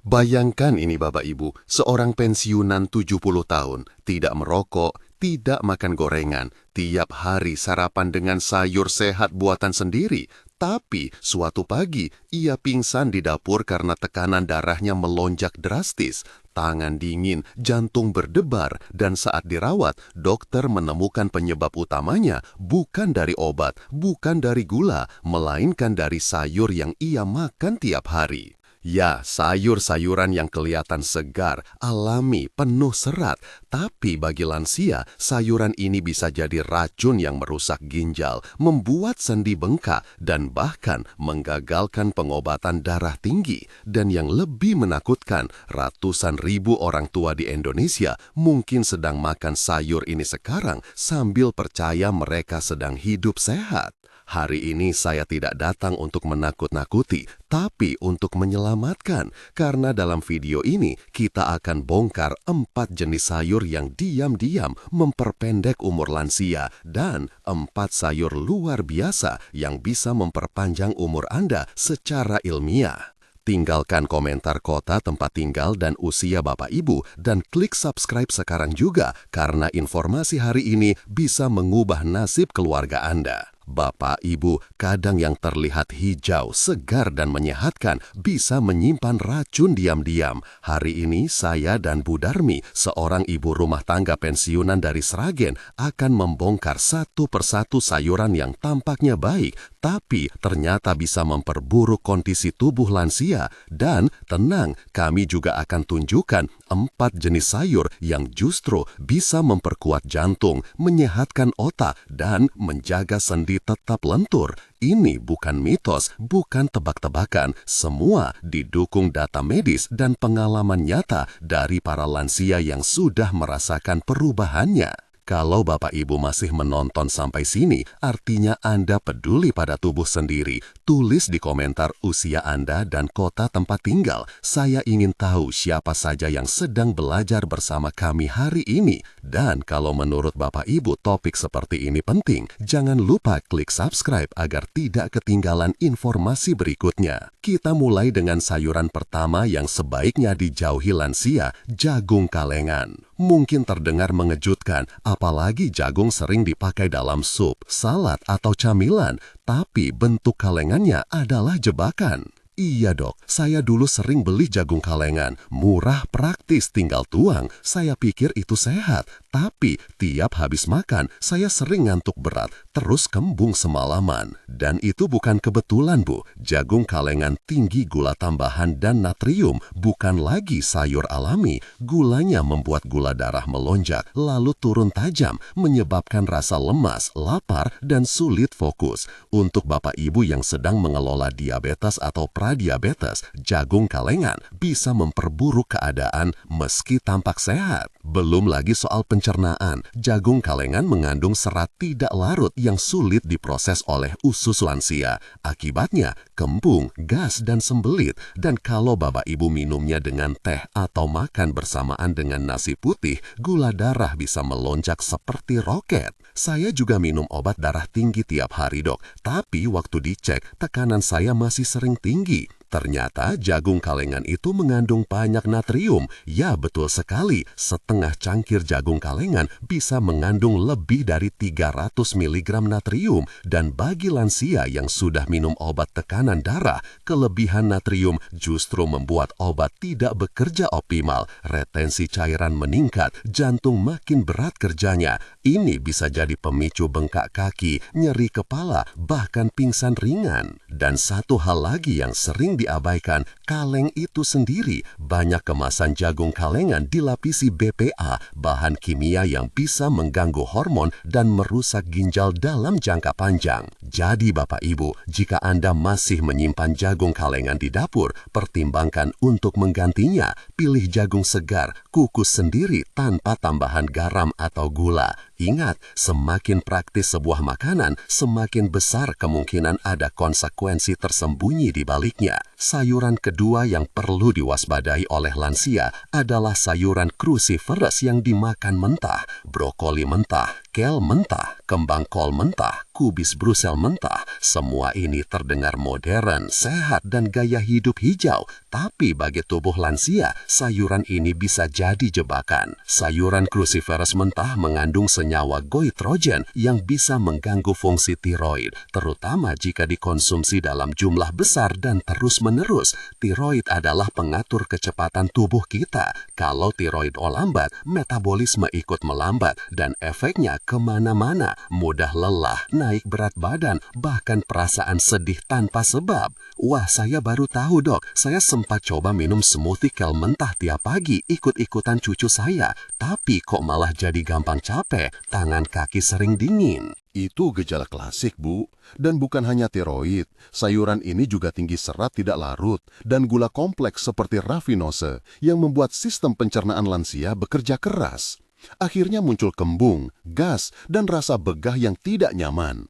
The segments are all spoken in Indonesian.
Bayangkan ini Bapak Ibu, seorang pensiunan 70 tahun, tidak merokok, tidak makan gorengan, tiap hari sarapan dengan sayur sehat buatan sendiri. Tapi suatu pagi, ia pingsan di dapur karena tekanan darahnya melonjak drastis. Tangan dingin, jantung berdebar, dan saat dirawat, dokter menemukan penyebab utamanya bukan dari obat, bukan dari gula, melainkan dari sayur yang ia makan tiap hari. Ya, sayur-sayuran yang kelihatan segar, alami, penuh serat. Tapi bagi lansia, sayuran ini bisa jadi racun yang merusak ginjal, membuat sendi bengkak, dan bahkan menggagalkan pengobatan darah tinggi. Dan yang lebih menakutkan, ratusan ribu orang tua di Indonesia mungkin sedang makan sayur ini sekarang sambil percaya mereka sedang hidup sehat. Hari ini saya tidak datang untuk menakut-nakuti, tapi untuk menyelamatkan. Karena dalam video ini, kita akan bongkar 4 jenis sayur yang diam-diam memperpendek umur lansia dan 4 sayur luar biasa yang bisa memperpanjang umur Anda secara ilmiah. Tinggalkan komentar kota tempat tinggal dan usia Bapak Ibu dan klik subscribe sekarang juga karena informasi hari ini bisa mengubah nasib keluarga Anda. Bapak Ibu, kadang yang terlihat hijau, segar dan menyehatkan bisa menyimpan racun diam-diam. Hari ini saya dan Bu Darmi, seorang ibu rumah tangga pensiunan dari Sragen, akan membongkar satu persatu sayuran yang tampaknya baik, tapi ternyata bisa memperburuk kondisi tubuh lansia. Dan tenang, kami juga akan tunjukkan 4 jenis sayur yang justru bisa memperkuat jantung, menyehatkan otak, dan menjaga sendi tetap lentur. Ini bukan mitos, bukan tebak-tebakan. Semua didukung data medis dan pengalaman nyata dari para lansia yang sudah merasakan perubahannya. Kalau Bapak Ibu masih menonton sampai sini, artinya Anda peduli pada tubuh sendiri. Tulis di komentar usia Anda dan kota tempat tinggal. Saya ingin tahu siapa saja yang sedang belajar bersama kami hari ini. Dan kalau menurut Bapak Ibu topik seperti ini penting, jangan lupa klik subscribe agar tidak ketinggalan informasi berikutnya. Kita mulai dengan sayuran pertama yang sebaiknya dijauhi lansia, jagung kalengan. Mungkin terdengar mengejutkan, apalagi jagung sering dipakai dalam sup, salad, atau camilan, tapi bentuk kalengannya adalah jebakan. Iya dok, saya dulu sering beli jagung kalengan, murah, praktis, tinggal tuang. Saya pikir itu sehat, tapi tiap habis makan, saya sering ngantuk berat, terus kembung semalaman. Dan itu bukan kebetulan Bu, jagung kalengan tinggi gula tambahan dan natrium, bukan lagi sayur alami. Gulanya membuat gula darah melonjak, lalu turun tajam, menyebabkan rasa lemas, lapar, dan sulit fokus. Untuk Bapak Ibu yang sedang mengelola diabetes atau pradiabetes, jagung kalengan bisa memperburuk keadaan meski tampak sehat. Belum lagi soal pencernaan, jagung kalengan mengandung serat tidak larut yang sulit diproses oleh usus lansia. Akibatnya, kembung, gas, dan sembelit. Dan kalau Bapak Ibu minumnya dengan teh atau makan bersamaan dengan nasi putih, gula darah bisa melonjak seperti roket. Saya juga minum obat darah tinggi tiap hari dok, tapi waktu dicek, tekanan saya masih sering tinggi. Ternyata jagung kalengan itu mengandung banyak natrium. Ya betul sekali, setengah cangkir jagung kalengan bisa mengandung lebih dari 300 mg natrium. Dan bagi lansia yang sudah minum obat tekanan darah, kelebihan natrium justru membuat obat tidak bekerja optimal. Retensi cairan meningkat, jantung makin berat kerjanya. Ini bisa jadi pemicu bengkak kaki, nyeri kepala, bahkan pingsan ringan. Dan satu hal lagi yang sering diabaikan, kaleng itu sendiri. Banyak kemasan jagung kalengan dilapisi BPA, bahan kimia yang bisa mengganggu hormon dan merusak ginjal dalam jangka panjang. Jadi Bapak Ibu, jika Anda masih menyimpan jagung kalengan di dapur, pertimbangkan untuk menggantinya. Pilih jagung segar, kukus sendiri tanpa tambahan garam atau gula. Ingat, semakin praktis sebuah makanan, semakin besar kemungkinan ada konsekuensi tersembunyi di baliknya. Sayuran kedua yang perlu diwaspadai oleh lansia adalah sayuran cruciferous yang dimakan mentah, brokoli mentah, Kale mentah, kembang kol mentah, kubis Brussels mentah, semua ini terdengar modern, sehat, dan gaya hidup hijau. Tapi bagi tubuh lansia, sayuran ini bisa jadi jebakan. Sayuran cruciferous mentah mengandung senyawa goitrogen yang bisa mengganggu fungsi tiroid, terutama jika dikonsumsi dalam jumlah besar dan terus-menerus. Tiroid adalah pengatur kecepatan tubuh kita. Kalau tiroid lambat, metabolisme ikut melambat, dan efeknya kemana-mana, mudah lelah, naik berat badan, bahkan perasaan sedih tanpa sebab. Wah, saya baru tahu dok, saya sempat coba minum smoothie kale mentah tiap pagi, ikut-ikutan cucu saya, tapi kok malah jadi gampang capek, tangan kaki sering dingin. Itu gejala klasik, Bu. Dan bukan hanya tiroid, sayuran ini juga tinggi serat tidak larut dan gula kompleks seperti raffinose yang membuat sistem pencernaan lansia bekerja keras. Akhirnya muncul kembung, gas, dan rasa begah yang tidak nyaman.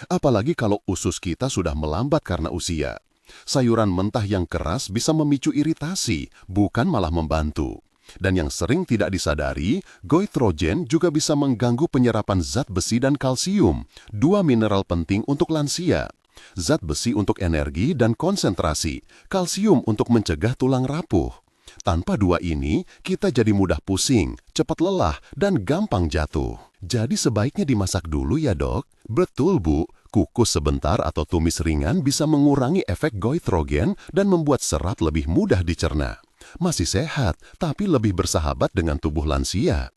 Apalagi kalau usus kita sudah melambat karena usia. Sayuran mentah yang keras bisa memicu iritasi, bukan malah membantu. Dan yang sering tidak disadari, goitrogen juga bisa mengganggu penyerapan zat besi dan kalsium, dua mineral penting untuk lansia. Zat besi untuk energi dan konsentrasi, kalsium untuk mencegah tulang rapuh. Tanpa dua ini, kita jadi mudah pusing, cepat lelah, dan gampang jatuh. Jadi sebaiknya dimasak dulu ya dok? Betul Bu, kukus sebentar atau tumis ringan bisa mengurangi efek goitrogen dan membuat serat lebih mudah dicerna. Masih sehat, tapi lebih bersahabat dengan tubuh lansia.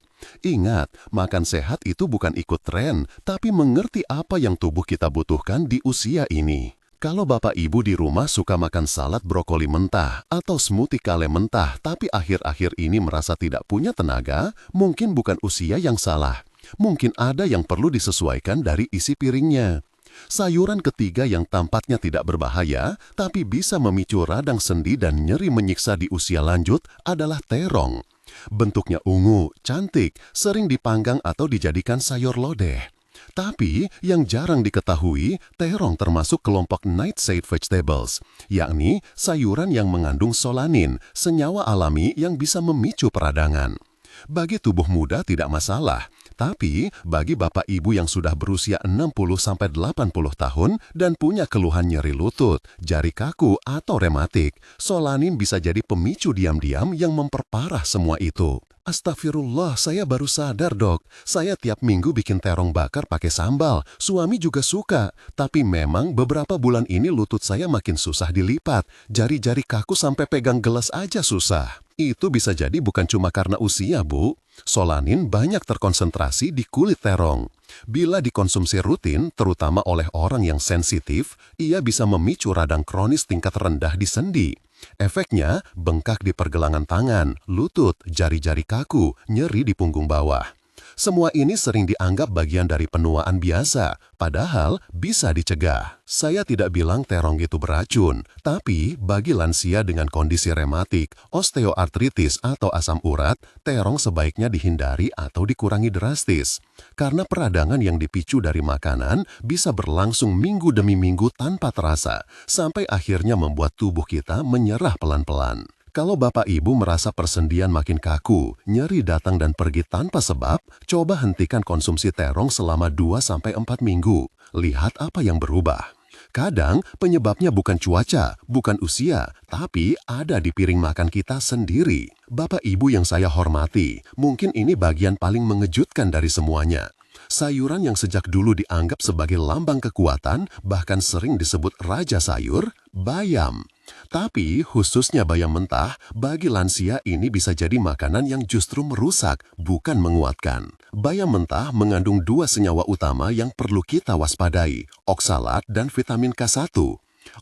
Ingat, makan sehat itu bukan ikut tren, tapi mengerti apa yang tubuh kita butuhkan di usia ini. Kalau Bapak Ibu di rumah suka makan salad brokoli mentah atau smoothie kale mentah, tapi akhir-akhir ini merasa tidak punya tenaga, mungkin bukan usia yang salah. Mungkin ada yang perlu disesuaikan dari isi piringnya. Sayuran ketiga yang tampaknya tidak berbahaya, tapi bisa memicu radang sendi dan nyeri menyiksa di usia lanjut adalah terong. Bentuknya ungu, cantik, sering dipanggang atau dijadikan sayur lodeh. Tapi yang jarang diketahui, terong termasuk kelompok nightshade vegetables, yakni sayuran yang mengandung solanin, senyawa alami yang bisa memicu peradangan. Bagi tubuh muda tidak masalah, tapi bagi bapak ibu yang sudah berusia 60-80 tahun dan punya keluhan nyeri lutut, jari kaku, atau rematik, solanin bisa jadi pemicu diam-diam yang memperparah semua itu. Astagfirullah, saya baru sadar dok. Saya tiap minggu bikin terong bakar pakai sambal. Suami juga suka. Tapi memang beberapa bulan ini lutut saya makin susah dilipat. Jari-jari kaku sampai pegang gelas aja susah. Itu bisa jadi bukan cuma karena usia, Bu. Solanin banyak terkonsentrasi di kulit terong. Bila dikonsumsi rutin, terutama oleh orang yang sensitif, ia bisa memicu radang kronis tingkat rendah di sendi. Efeknya, bengkak di pergelangan tangan, lutut, jari-jari kaku, nyeri di punggung bawah. Semua ini sering dianggap bagian dari penuaan biasa, padahal bisa dicegah. Saya tidak bilang terong itu beracun, tapi bagi lansia dengan kondisi rematik, osteoartritis atau asam urat, terong sebaiknya dihindari atau dikurangi drastis. Karena peradangan yang dipicu dari makanan bisa berlangsung minggu demi minggu tanpa terasa, sampai akhirnya membuat tubuh kita menyerah pelan-pelan. Kalau Bapak Ibu merasa persendian makin kaku, nyeri datang dan pergi tanpa sebab, coba hentikan konsumsi terong selama 2-4 minggu. Lihat apa yang berubah. Kadang penyebabnya bukan cuaca, bukan usia, tapi ada di piring makan kita sendiri. Bapak Ibu yang saya hormati, mungkin ini bagian paling mengejutkan dari semuanya. Sayuran yang sejak dulu dianggap sebagai lambang kekuatan, bahkan sering disebut raja sayur, bayam. Tapi khususnya bayam mentah, bagi lansia ini bisa jadi makanan yang justru merusak, bukan menguatkan. Bayam mentah mengandung dua senyawa utama yang perlu kita waspadai, oksalat dan vitamin K1.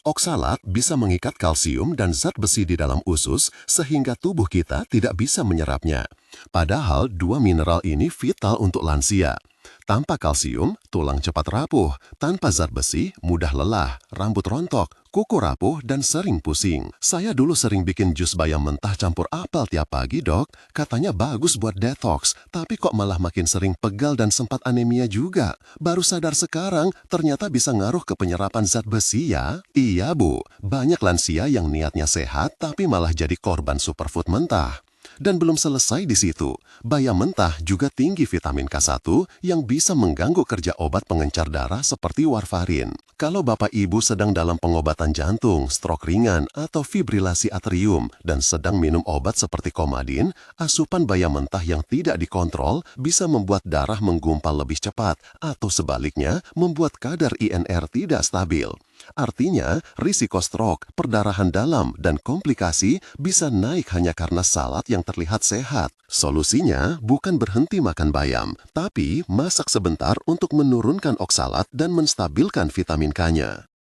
Oksalat bisa mengikat kalsium dan zat besi di dalam usus sehingga tubuh kita tidak bisa menyerapnya. Padahal dua mineral ini vital untuk lansia. Tanpa kalsium, tulang cepat rapuh. Tanpa zat besi, mudah lelah, rambut rontok, kuku rapuh, dan sering pusing. Saya dulu sering bikin jus bayam mentah campur apel tiap pagi, dok. Katanya bagus buat detox, tapi kok malah makin sering pegal dan sempat anemia juga. Baru sadar sekarang, ternyata bisa ngaruh ke penyerapan zat besi ya. Iya, Bu. Banyak lansia yang niatnya sehat, tapi malah jadi korban superfood mentah. Dan belum selesai di situ, bayam mentah juga tinggi vitamin K1 yang bisa mengganggu kerja obat pengencar darah seperti warfarin. Kalau Bapak Ibu sedang dalam pengobatan jantung, stroke ringan, atau fibrilasi atrium dan sedang minum obat seperti Coumadin, asupan bayam mentah yang tidak dikontrol bisa membuat darah menggumpal lebih cepat atau sebaliknya membuat kadar INR tidak stabil. Artinya, risiko stroke, perdarahan dalam, dan komplikasi bisa naik hanya karena salad yang terlihat sehat. Solusinya bukan berhenti makan bayam, tapi masak sebentar untuk menurunkan oksalat dan menstabilkan vitamin K-nya.